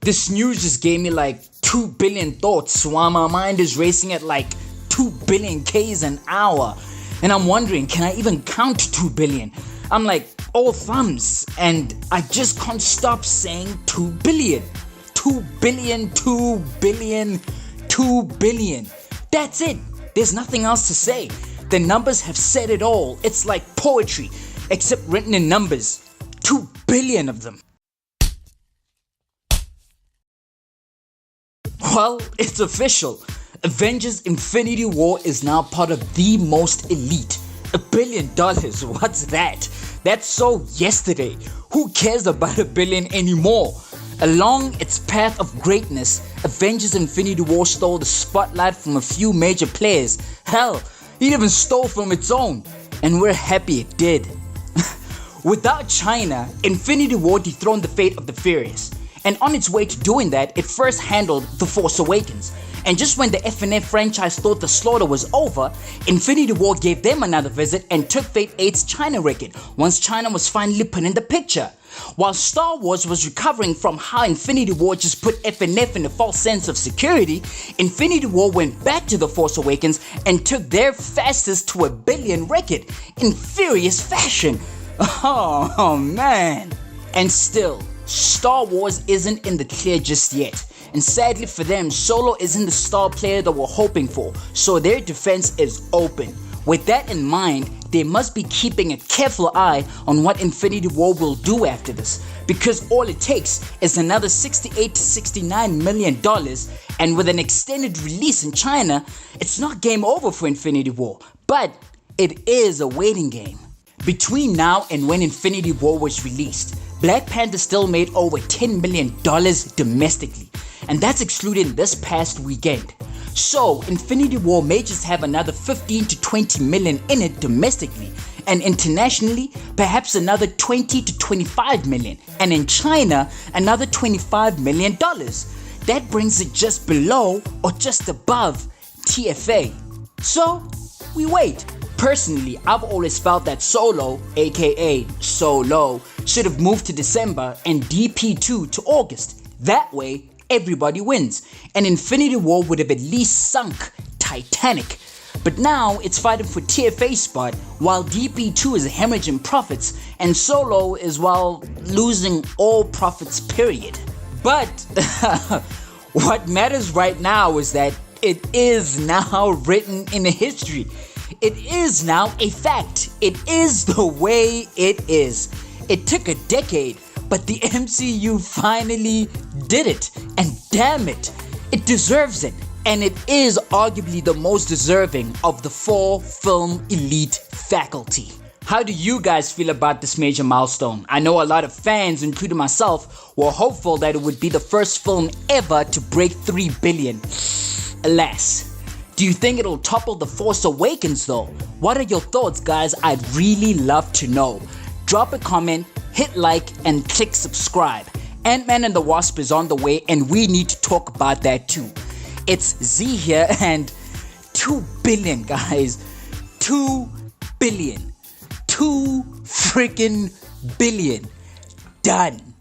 This news just gave me like 2 billion thoughts while my mind is racing at like 2 billion Ks an hour. And I'm wondering, can I even count 2 billion? I'm like all thumbs and I just can't stop saying 2 billion. 2 billion, 2 billion, 2 billion. That's it. There's nothing else to say. The numbers have said it all. It's like poetry, except written in numbers. 2 billion of them. Well, it's official. Avengers Infinity War is now part of the most elite. $1 billion, what's that? That's so yesterday. Who cares about $1 billion anymore? Along its path of greatness, Avengers Infinity War stole the spotlight from a few major players. Hell, it even stole from its own. And we're happy it did. Without China, Infinity War dethroned the fate of the Furious. And on its way to doing that, it first handled The Force Awakens. And just when the FNF franchise thought the slaughter was over, Infinity War gave them another visit and took Fate 8's China record once China was finally put in the picture. While Star Wars was recovering from how Infinity War just put FNF in a false sense of security, Infinity War went back to The Force Awakens and took their fastest to $1 billion record in furious fashion. Oh man. And still, Star Wars isn't in the clear just yet. And sadly for them, Solo isn't the star player that we're hoping for, so their defense is open. With that in mind, they must be keeping a careful eye on what Infinity War will do after this, because all it takes is another $68 to $69 million, and with an extended release in China, it's not game over for Infinity War, but it is a waiting game. Between now and when Infinity War was released, Black Panther still made over $10 million domestically, and that's excluding this past weekend. So Infinity War may just have another 15 to 20 million in it domestically, and internationally perhaps another 20 to 25 million, and in China another $25 million. That brings it just below or just above TFA. So we wait. Personally, I've always felt that Solo, aka Solo, should have moved to December and DP2 to August. That way, everybody wins, and Infinity War would have at least sunk Titanic. But now it's fighting for TFA spot, while DP2 is hemorrhaging profits, and Solo is, well, losing all profits period. But what matters right now is that it is now written in history. It is now a fact. It is the way it is. It took a decade, but the MCU finally did it, and damn it, it deserves it, and it is arguably the most deserving of the 4 film elite faculty. How do you guys feel about this major milestone? I know a lot of fans, including myself, were hopeful that it would be the first film ever to break 3 billion. Alas. Do you think it'll topple The Force Awakens though? What are your thoughts, guys? I'd really love to know. Drop a comment, hit like, and click subscribe. Ant-Man and the Wasp is on the way, and we need to talk about that too. It's Z here, and 2 billion, guys. 2 billion. 2 freaking billion. Done.